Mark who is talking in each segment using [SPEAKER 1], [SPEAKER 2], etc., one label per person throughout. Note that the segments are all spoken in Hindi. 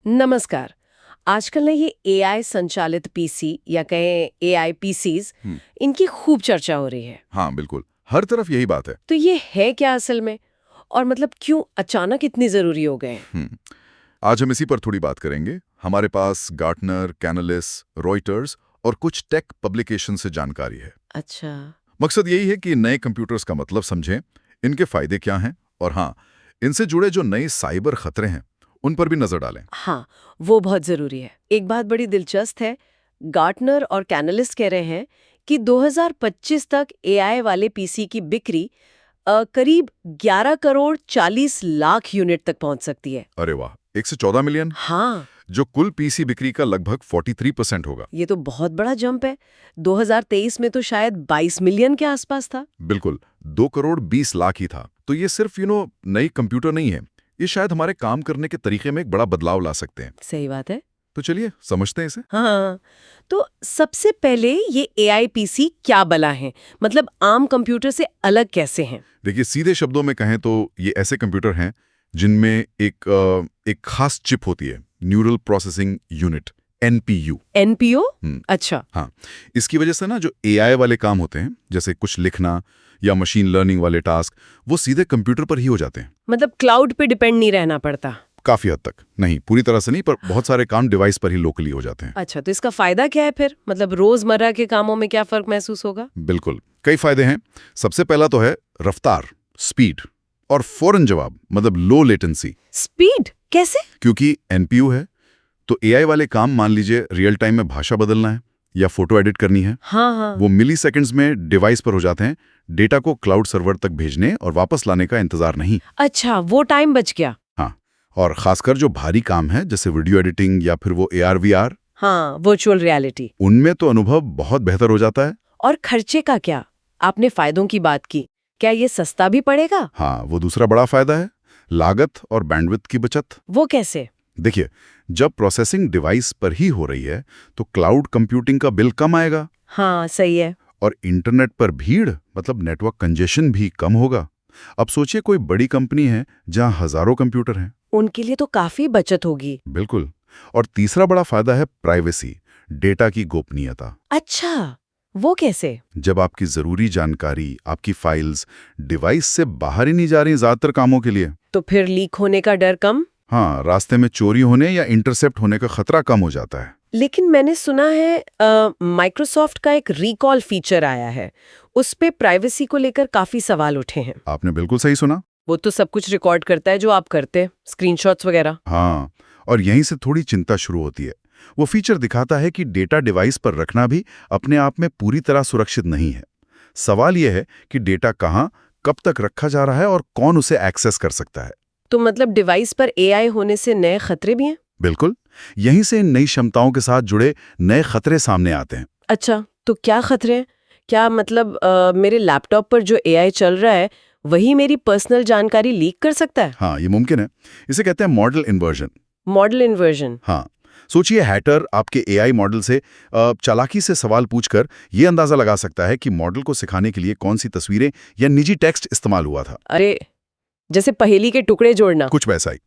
[SPEAKER 1] नमस्कार। आजकल ना ये एआई संचालित पीसी या कहें एआई पीसीज इनकी खूब चर्चा हो रही है।
[SPEAKER 2] हाँ बिल्कुल, हर तरफ यही बात है।
[SPEAKER 1] तो ये है क्या असल में, और मतलब क्यों अचानक इतनी जरूरी हो गए हैं?
[SPEAKER 2] आज हम इसी पर थोड़ी बात करेंगे। हमारे पास गार्टनर, कैनालिस, रॉयटर्स और कुछ टेक पब्लिकेशन से जानकारी है।
[SPEAKER 1] अच्छा।
[SPEAKER 2] मकसद यही है कि नए कंप्यूटर्स का मतलब समझें, इनके फायदे क्या हैं, और हाँ, इनसे जुड़े जो नए साइबर खतरे हैं उन पर भी नजर डालें।
[SPEAKER 1] हाँ, वो बहुत जरूरी है। एक बात बड़ी दिलचस्प है, गार्टनर और कैनलिस्ट कह रहे हैं कि 2025 तक एआई वाले पीसी की बिक्री करीब 11 करोड़ 40 लाख यूनिट तक पहुंच सकती है।
[SPEAKER 2] अरे वाह, 114 मिलियन,
[SPEAKER 1] हाँ,
[SPEAKER 2] जो कुल पीसी बिक्री का लगभग 43% होगा।
[SPEAKER 1] ये तो बहुत बड़ा जंप है। 2023 में तो शायद 22 मिलियन के आसपास था।
[SPEAKER 2] बिल्कुल, 2 करोड़ 20 लाख ही था। तो ये सिर्फ नई कंप्यूटर नहीं है, ये शायद हमारे काम करने के तरीके में एक बड़ा बदलाव ला सकते हैं।
[SPEAKER 1] सही बात है।
[SPEAKER 2] तो चलिए समझते हैं इसे।
[SPEAKER 1] हाँ, तो सबसे पहले ये एआई पीसी क्या बला है, मतलब आम कंप्यूटर से अलग कैसे हैं?
[SPEAKER 2] देखिए, सीधे शब्दों में कहें तो ये ऐसे कंप्यूटर हैं जिनमें एक खास चिप होती है, neural processing unit, NPU.
[SPEAKER 1] NPO? अच्छा।
[SPEAKER 2] हाँ, इसकी वजह से ना जो एआई वाले काम होते हैं, जैसे कुछ लिखना या मशीन लर्निंग वाले टास्क, वो सीधे कंप्यूटर पर ही हो जाते हैं।
[SPEAKER 1] मतलब क्लाउड पे डिपेंड नहीं रहना पड़ता।
[SPEAKER 2] काफी हद तक, नहीं पूरी तरह से नहीं, पर बहुत सारे काम डिवाइस पर ही लोकली हो जाते हैं।
[SPEAKER 1] अच्छा, तो इसका फायदा क्या है फिर, मतलब रोजमर्रा के कामों में क्या फर्क महसूस होगा?
[SPEAKER 2] बिल्कुल, कई फायदे हैं। सबसे पहला तो है रफ्तार, स्पीड, और फौरन जवाब, मतलब लो लेटेंसी।
[SPEAKER 1] स्पीड कैसे?
[SPEAKER 2] क्योंकि एनपीयू है, तो एआई वाले काम, मान लीजिए रियल टाइम में भाषा बदलना है या फोटो एडिट करनी है,
[SPEAKER 1] हाँ हाँ।
[SPEAKER 2] वो मिली सेकेंड्स में डिवाइस पर हो जाते हैं। डेटा को क्लाउड सर्वर तक भेजने और वापस लाने का इंतजार नहीं।
[SPEAKER 1] अच्छा, वो टाइम बच गया।
[SPEAKER 2] हाँ, और खासकर जो भारी काम है जैसे वीडियो एडिटिंग या फिर वो एआर वीआर,
[SPEAKER 1] हाँ, वर्चुअल रियलिटी,
[SPEAKER 2] उनमें तो अनुभव बहुत बेहतर हो जाता है।
[SPEAKER 1] और खर्चे का क्या? आपने फायदों की बात की, क्या ये सस्ता भी पड़ेगा?
[SPEAKER 2] हाँ, वो दूसरा बड़ा फायदा है, लागत और बैंडविड्थ की बचत।
[SPEAKER 1] वो कैसे?
[SPEAKER 2] देखिए, जब प्रोसेसिंग डिवाइस पर ही हो रही है तो क्लाउड कंप्यूटिंग का बिल कम आएगा,
[SPEAKER 1] हाँ, सही है।
[SPEAKER 2] और इंटरनेट पर भीड़, मतलब नेटवर्क कंजेशन भी कम होगा। अब सोचिए कोई बड़ी कंपनी है जहां हजारों कंप्यूटर हैं।
[SPEAKER 1] उनके लिए तो काफी बचत होगी।
[SPEAKER 2] बिल्कुल। और तीसरा बड़ा फायदा है प्राइवेसी, डेटा की गोपनीयता।
[SPEAKER 1] अच्छा, वो कैसे?
[SPEAKER 2] जब आपकी जरूरी जानकारी, आपकी फाइल्स डिवाइस से बाहर ही नहीं जा रही ज्यादातर कामों के लिए,
[SPEAKER 1] तो फिर लीक होने का डर कम?
[SPEAKER 2] हाँ, रास्ते में चोरी होने या इंटरसेप्ट होने का खतरा कम हो जाता है।
[SPEAKER 1] लेकिन मैंने सुना है माइक्रोसॉफ्ट का एक रिकॉल फीचर आया है, उस पे प्राइवेसी को लेकर काफी सवाल उठे हैं।
[SPEAKER 2] आपने बिल्कुल सही सुना।
[SPEAKER 1] वो तो सब कुछ रिकॉर्ड करता है जो आप करते, स्क्रीनशॉट्स वगैरह।
[SPEAKER 2] हाँ, और यहीं से थोड़ी चिंता शुरू होती है। वो फीचर दिखाता है कि डेटा डिवाइस पर रखना भी अपने आप में पूरी तरह सुरक्षित नहीं है। सवाल यह है कि डेटा कहाँ, कब तक रखा जा रहा है और कौन उसे एक्सेस कर सकता है।
[SPEAKER 1] तो मतलब डिवाइस पर एआई होने से नए खतरे भी हैं?
[SPEAKER 2] बिल्कुल, यहीं से इन नई क्षमताओं के साथ जुड़े नए खतरे सामने आते हैं।
[SPEAKER 1] अच्छा, तो क्या खतरे हैं? क्या मतलब मेरे लैपटॉप पर जो एआई चल रहा है वही मेरी पर्सनल जानकारी लीक कर सकता है?
[SPEAKER 2] हाँ, ये मुमकिन है। इसे कहते हैं मॉडल इन्वर्जन।
[SPEAKER 1] Model inversion?
[SPEAKER 2] हाँ, सोचिए हैकर आपके एआई मॉडल से चालाकी से सवाल पूछकर ये अंदाजा लगा सकता है कि मॉडल को सिखाने के लिए कौन सी तस्वीरें या निजी टेक्स्ट इस्तेमाल हुआ था।
[SPEAKER 1] अरे, जैसे पहेली के टुकड़े जोड़ना।
[SPEAKER 2] कुछ वैसा ही।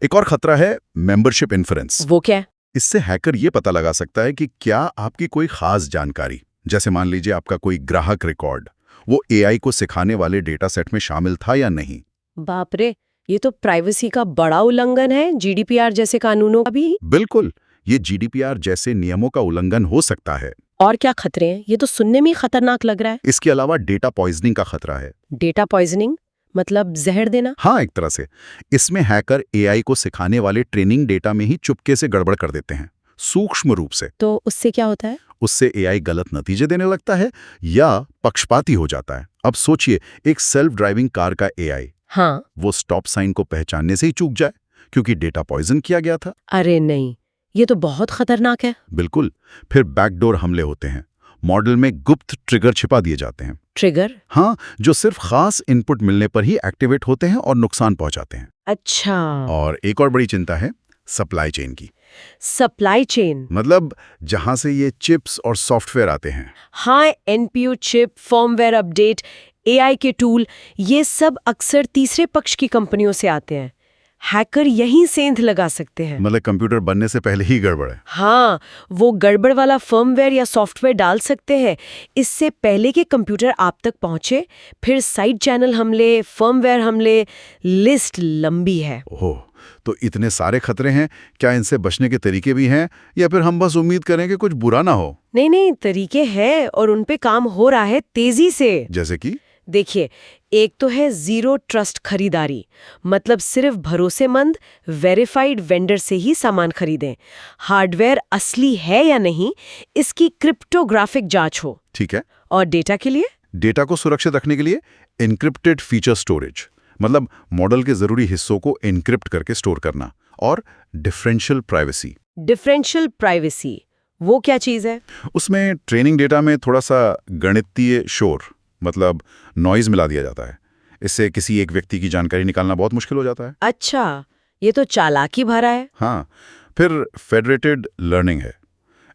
[SPEAKER 2] एक और खतरा है मेंबरशिप इन्फ्रेंस।
[SPEAKER 1] वो क्या है?
[SPEAKER 2] इससे हैकर ये पता लगा सकता है कि क्या आपकी कोई खास जानकारी, जैसे मान लीजिए आपका कोई ग्राहक रिकॉर्ड, वो एआई को सिखाने वाले डेटा सेट में शामिल था या नहीं।
[SPEAKER 1] बाप रे, ये तो प्राइवेसी का बड़ा उल्लंघन है, जीडीपीआर जैसे कानूनों का भी।
[SPEAKER 2] बिल्कुल, ये जीडीपीआर जैसे नियमों का उल्लंघन हो सकता है।
[SPEAKER 1] और क्या खतरे हैं? ये तो सुनने में ही खतरनाक लग रहा है।
[SPEAKER 2] इसके अलावा डेटा पॉइजनिंग का खतरा है।
[SPEAKER 1] डेटा पॉइजनिंग मतलब जहर देना?
[SPEAKER 2] हाँ, एक तरह से। इसमें हैकर एआई को सिखाने वाले ट्रेनिंग डेटा में ही चुपके से गड़बड़ कर देते हैं, सूक्ष्म रूप से।
[SPEAKER 1] तो उससे क्या होता है?
[SPEAKER 2] उससे एआई गलत नतीजे देने लगता है या पक्षपाती हो जाता है। अब सोचिए, एक सेल्फ ड्राइविंग कार का एआई,
[SPEAKER 1] हाँ।
[SPEAKER 2] वो स्टॉप साइन को पहचानने से ही चूक जाए क्योंकि डेटा पॉइजन किया गया था।
[SPEAKER 1] अरे नहीं, ये तो बहुत खतरनाक है।
[SPEAKER 2] बिल्कुल। फिर बैकडोर हमले होते हैं, मॉडल में गुप्त ट्रिगर छिपा दिए जाते हैं।
[SPEAKER 1] ट्रिगर?
[SPEAKER 2] हाँ, जो सिर्फ खास इनपुट मिलने पर ही एक्टिवेट होते हैं और नुकसान पहुंचाते हैं।
[SPEAKER 1] अच्छा।
[SPEAKER 2] और एक और बड़ी चिंता है सप्लाई चेन की।
[SPEAKER 1] Supply chain?
[SPEAKER 2] मतलब जहां से ये चिप्स और सॉफ्टवेयर आते हैं।
[SPEAKER 1] हाँ, NPU chip, firmware update, AI के टूल, ये सब अक्सर तीसरे पक्ष की कंपनियों से आते हैं। हैकर यहीं सेंध लगा सकते हैं।
[SPEAKER 2] मतलब कंप्यूटर बनने से पहले ही गड़बड़ है।
[SPEAKER 1] हाँ, वो गड़बड़ वाला फर्मवेयर या सॉफ्टवेयर डाल सकते हैं इससे पहले कि कंप्यूटर आप तक पहुंचे। फिर साइड चैनल हमले, फर्मवेयर हमले, लिस्ट लंबी है।
[SPEAKER 2] ओह, तो इतने सारे खतरे हैं। क्या इनसे बचने के तरीके भी हैं या फिर हम बस उम्मीद करें कि कुछ बुरा ना हो?
[SPEAKER 1] नहीं, तरीके हैं और उन पे काम हो रहा है तेजी से।
[SPEAKER 2] जैसे कि
[SPEAKER 1] देखिए, एक तो है जीरो ट्रस्ट खरीदारी, मतलब सिर्फ भरोसेमंद वेरीफाइड वेंडर से ही सामान खरीदें। हार्डवेयर असली है या नहीं, इसकी क्रिप्टोग्राफिक जांच हो।
[SPEAKER 2] ठीक है।
[SPEAKER 1] और डेटा के लिए
[SPEAKER 2] डेटा को सुरक्षित रखने के लिए एन्क्रिप्टेड फीचर स्टोरेज, मतलब मॉडल के जरूरी हिस्सों को एन्क्रिप्ट करके स्टोर करना। और डिफरेंशियल प्राइवेसी।
[SPEAKER 1] डिफरेंशियल प्राइवेसी वो क्या चीज है?
[SPEAKER 2] उसमें ट्रेनिंग डेटा में थोड़ा सा गणितीय शोर, मतलब नॉइज मिला दिया जाता है। इससे किसी एक व्यक्ति की जानकारी निकालना बहुत मुश्किल हो जाता है।
[SPEAKER 1] अच्छा, ये तो चालाकी भरा है।
[SPEAKER 2] हाँ, फिर फेडरेटेड लर्निंग है।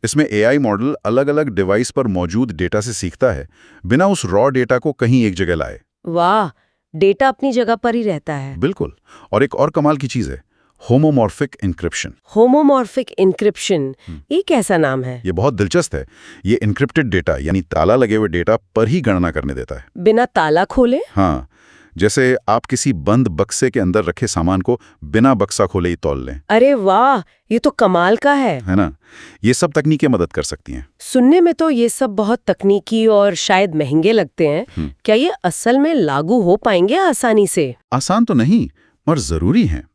[SPEAKER 2] इसमें एआई मॉडल अलग-अलग डिवाइस पर मौजूद डेटा से सीखता है, बिना उस रॉ डेटा को कहीं एक जगह लाए।
[SPEAKER 1] वाह, डेटा अपनी जगह पर ही रहता है।
[SPEAKER 2] बिल्कुल। और एक और कमाल की चीज है, होमोमॉर्फिक एन्क्रिप्शन।
[SPEAKER 1] होमोमॉर्फिक एन्क्रिप्शन, ये कैसा नाम है?
[SPEAKER 2] ये बहुत दिलचस्प है। ये एन्क्रिप्टेड डेटा यानी ताला लगे हुए डेटा पर ही गणना करने देता है।
[SPEAKER 1] बिना ताला खोले?
[SPEAKER 2] हाँ, जैसे आप किसी बंद बक्से के अंदर रखे सामान को बिना बक्सा खोले ही तौल लें।
[SPEAKER 1] अरे वाह, ये तो कमाल का है
[SPEAKER 2] ना? ये सब तकनीकें मदद कर सकती हैं।
[SPEAKER 1] सुनने में तो ये सब बहुत तकनीकी और शायद महंगे लगते हैं। क्या ये असल में लागू हो पाएंगे आसानी से?
[SPEAKER 2] आसान तो नहीं, मगर जरूरी हैं।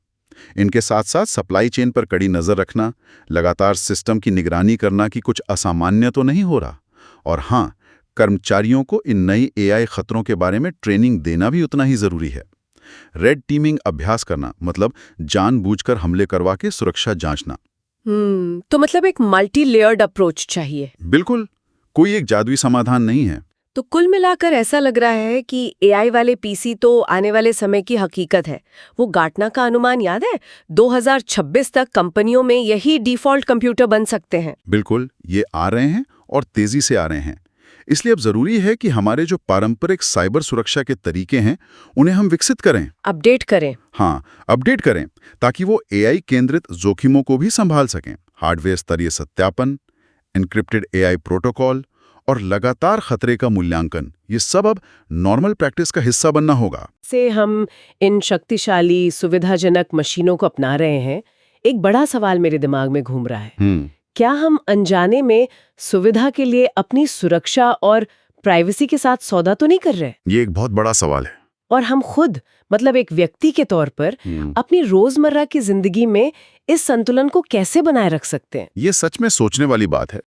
[SPEAKER 2] इनके साथ साथ सप्लाई चेन पर कड़ी नजर रखना, लगातार सिस्टम की निगरानी करना कि कुछ असामान्य तो नहीं हो रहा। और हाँ, कर्मचारियों को इन नई एआई खतरों के बारे में ट्रेनिंग देना भी उतना ही जरूरी है। रेड टीमिंग अभ्यास करना, मतलब जानबूझकर हमले करवा के सुरक्षा जांचना।
[SPEAKER 1] तो मतलब एक मल्टी लेयर्ड अप्रोच चाहिए।
[SPEAKER 2] बिल्कुल, कोई एक जादुई समाधान नहीं है।
[SPEAKER 1] तो कुल मिलाकर ऐसा लग रहा है कि एआई वाले पीसी तो आने वाले समय की हकीकत है। वो गार्टनर का अनुमान याद है? 2026 तक कंपनियों में यही डिफॉल्ट कंप्यूटर बन सकते हैं।
[SPEAKER 2] बिल्कुल, ये आ रहे हैं और तेजी से आ रहे हैं। इसलिए अब जरूरी है कि हमारे जो पारंपरिक साइबर सुरक्षा के तरीके हैं, उन्हें हम विकसित करें,
[SPEAKER 1] अपडेट करें।
[SPEAKER 2] हाँ, अपडेट करें, ताकि वो एआई केंद्रित जोखिमों को भी संभाल सकें। हार्डवेयर स्तरीय सत्यापन, एन्क्रिप्टेड एआई प्रोटोकॉल और लगातार खतरे का मूल्यांकन, ये सब अब नॉर्मल प्रैक्टिस का हिस्सा बनना होगा।
[SPEAKER 1] से हम इन शक्तिशाली सुविधाजनक मशीनों को अपना रहे हैं। एक बड़ा सवाल मेरे दिमाग में घूम रहा है, क्या हम अनजाने में सुविधा के लिए अपनी सुरक्षा और प्राइवेसी के साथ सौदा तो नहीं कर रहे?
[SPEAKER 2] ये एक बहुत बड़ा सवाल है।
[SPEAKER 1] और हम खुद, मतलब एक व्यक्ति के तौर पर अपनी रोजमर्रा की जिंदगी में इस संतुलन को कैसे बनाए रख सकते हैं?
[SPEAKER 2] ये सच में सोचने वाली बात है।